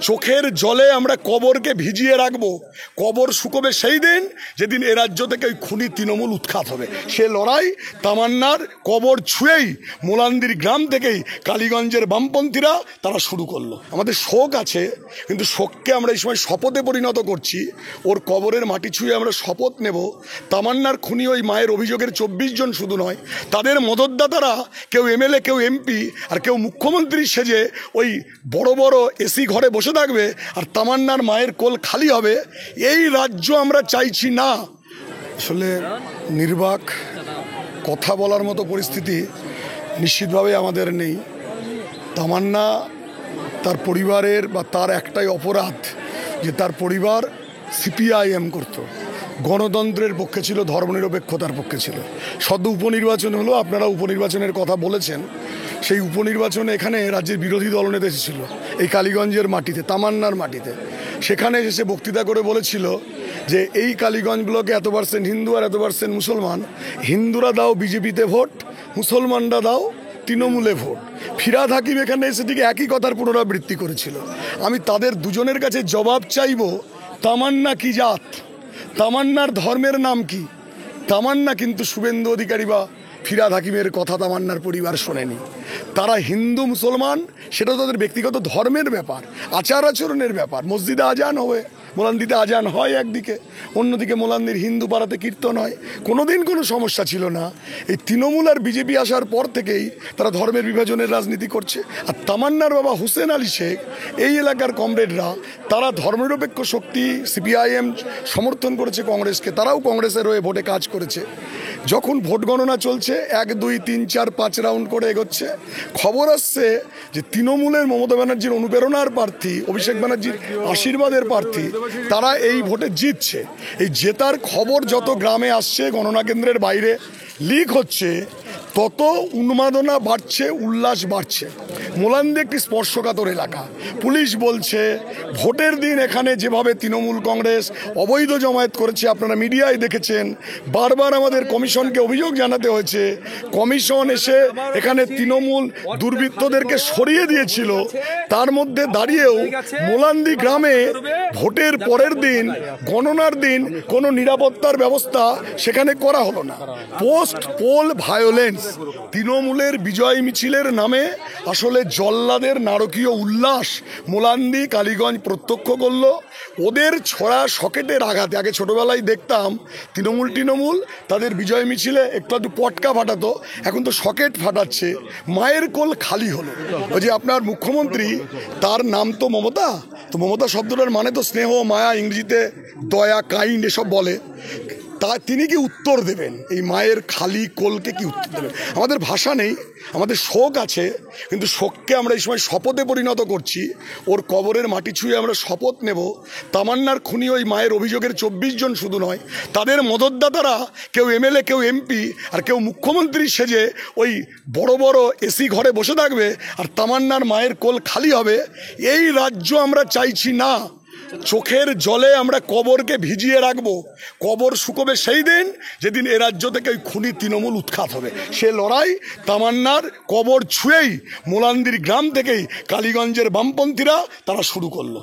চোখের জলে আমরা কবরকে ভিজিয়ে রাখবো। কবর শুকোবে সেই দিন যেদিন এ রাজ্য থেকে ওই খুনি তৃণমূল উৎখাত হবে। সে লড়াই তামান্নার কবর ছুঁয়েই মোলান্দির গ্রাম থেকেই কালীগঞ্জের বামপন্থীরা তারা শুরু করলো। আমাদের শোক আছে, কিন্তু শোককে আমরা এই সময় শপথে পরিণত করছি। ওর কবরের মাটি ছুঁয়ে আমরা শপথ নেব, তামান্নার খুনি ওই মায়ের অভিযোগের 24 জন শুধু নয়, তাদের মদতদাতারা কেউ এমএলএ, কেউ এমপি, আর কেউ মুখ্যমন্ত্রী সেজে ওই বড় বড় এসি ঘরে বসে থাকবে আর তামান্নার মায়ের কোল খালি হবে। এই রাজ্য আমরা চাইছি না। আসলে নির্বাক কথা বলার মতো পরিস্থিতি নিশ্চিতভাবে আমাদের নেই। তামান্না তার পরিবারের বা তার একটাই অপরাধ যে তার পরিবার সিপিআইএম করত, গণতন্ত্রের পক্ষে ছিল, ধর্মনিরপেক্ষতার পক্ষে ছিল। সদ্য উপনির্বাচন হলো, আপনারা উপনির্বাচনের কথা বলেছেন। সেই উপনির্বাচনে এখানে রাজ্যের বিরোধী দলনেতা এসেছিল এই কালীগঞ্জের মাটিতে, তামান্নার মাটিতে। সেখানে এসে বক্তৃতা করে বলেছিল যে এই কালীগঞ্জ ব্লকে এত পার্সেন্ট হিন্দু আর এত পার্সেন্ট মুসলমান, হিন্দুরা দাও বিজেপিতে ভোট, মুসলমানরা দাও তৃণমূলে ভোট। ফিরহাদ হাকিম এখানে এসে ঠিক একই কথার পুনরাবৃত্তি করেছিল। আমি তাদের দুজনের কাছে জবাব চাইব, তামান্না কি জাত, তামান্নার ধর্মের নাম কি? তামান্না কিন্তু শুভেন্দু অধিকারী বা ফিরহাদ হাকিমের কথা তামান্নার পরিবার শোনেনি। তারা হিন্দু মুসলমান সেটা তাদের ব্যক্তিগত ধর্মের ব্যাপার, আচার আচরণের ব্যাপার। মসজিদে আজান হবে, মোলান্দিতে আজান হয় একদিকে, অন্যদিকে মোলান্দির হিন্দু পাড়াতে কীর্তন হয়, কোনোদিন কোনো সমস্যা ছিল না। এই তৃণমূল আর বিজেপি আসার পর থেকেই তারা ধর্মের বিভাজনের রাজনীতি করছে। আর তামান্নার বাবা হুসেন আলী শেখ, এই এলাকার কমরেডরা, তারা ধর্মনিরপেক্ষ শক্তি, সিপিআইএম সমর্থন করেছে কংগ্রেসকে, তারাও কংগ্রেসের হয়ে ভোটে কাজ করেছে। যখন ভোট গণনা চলছে 1, 2, 3, 4, 5 রাউন্ড করে এগোচ্ছে, খবর আসছে যে তৃণমূলের মমতা ব্যানার্জির অনুপ্রেরণার প্রার্থী, অভিষেক ব্যানার্জির আশীর্বাদের প্রার্থী, তারা এই ভোটে জিতছে। এই জেতার খবর যত গ্রামে আসছে, গণনা কেন্দ্রের বাইরে লিক হচ্ছে, তত উন্মাদনা বাড়ছে, উল্লাস বাড়ছে। মোলান্দি একটি স্পর্শকাতর এলাকা। পুলিশ বলছে ভোটের দিন এখানে যেভাবে তৃণমূল কংগ্রেস অবৈধ জমায়েত করেছে, আপনারা মিডিয়ায় দেখেছেন। বারবার আমাদের কমিশনকে অভিযোগ জানাতে হয়েছে, কমিশন এসে এখানে তৃণমূল দুর্বৃত্তদেরকে সরিয়ে দিয়েছিল। তার মধ্যে দাঁড়িয়েও মোলান্দি গ্রামে ভোটের পরের দিন, গণনার দিন, কোনো নিরাপত্তার ব্যবস্থা সেখানে করা হলো না। পোস্ট পোল ভায়োলেন্স, তৃণমূলের বিজয় মিছিলের নামে আসলে জল্লাদের নারকীয় উল্লাস মোলান্দি কালীগঞ্জ প্রত্যক্ষ করলো। ওদের ছড়া সকেটের আঘাতে, আগে ছোটবেলায় দেখতাম তৃণমূল তাদের বিজয় মিছিলে একটু পটকা ফাটাতো, এখন তো সকেট ফাটাচ্ছে। মায়ের কোল খালি হলো। ওই যে আপনার মুখ্যমন্ত্রী, তার নাম তো মমতা, তো মমতা শব্দটার মানে তো স্নেহ, মায়া, ইংরেজিতে দয়া, কাইন্ড এসব বলে। তা তিনি কি উত্তর দেবেন? এই মায়ের খালি কোলকে কি উত্তর দেবেন? আমাদের ভাষা নেই, আমাদের শোক আছে, কিন্তু শোককে আমরা এই সময় শপথে পরিণত করছি। ওর কবরের মাটি ছুঁয়ে আমরা শপথ নেব, তামান্নার খুনি ওই মায়ের অভিযোগের 24 জন শুধু নয়, তাদের মদতদাতারা কেউ এমএলএ, কেউ এমপি, আর কেউ মুখ্যমন্ত্রী সেজে ওই বড় বড় এসি ঘরে বসে থাকবে আর তামান্নার মায়ের কোল খালি হবে। এই রাজ্য আমরা চাইছি না। চোখের জলে আমরা কবরকে ভিজিয়ে রাখবো। কবর শুকোবে সেই দিন যেদিন এ রাজ্য থেকে ওই খুনি তৃণমূল উৎখাত হবে। সে লড়াই তামান্নার কবর ছুঁয়েই মোলান্দির গ্রাম থেকেই কালীগঞ্জের বামপন্থীরা তারা শুরু করলো।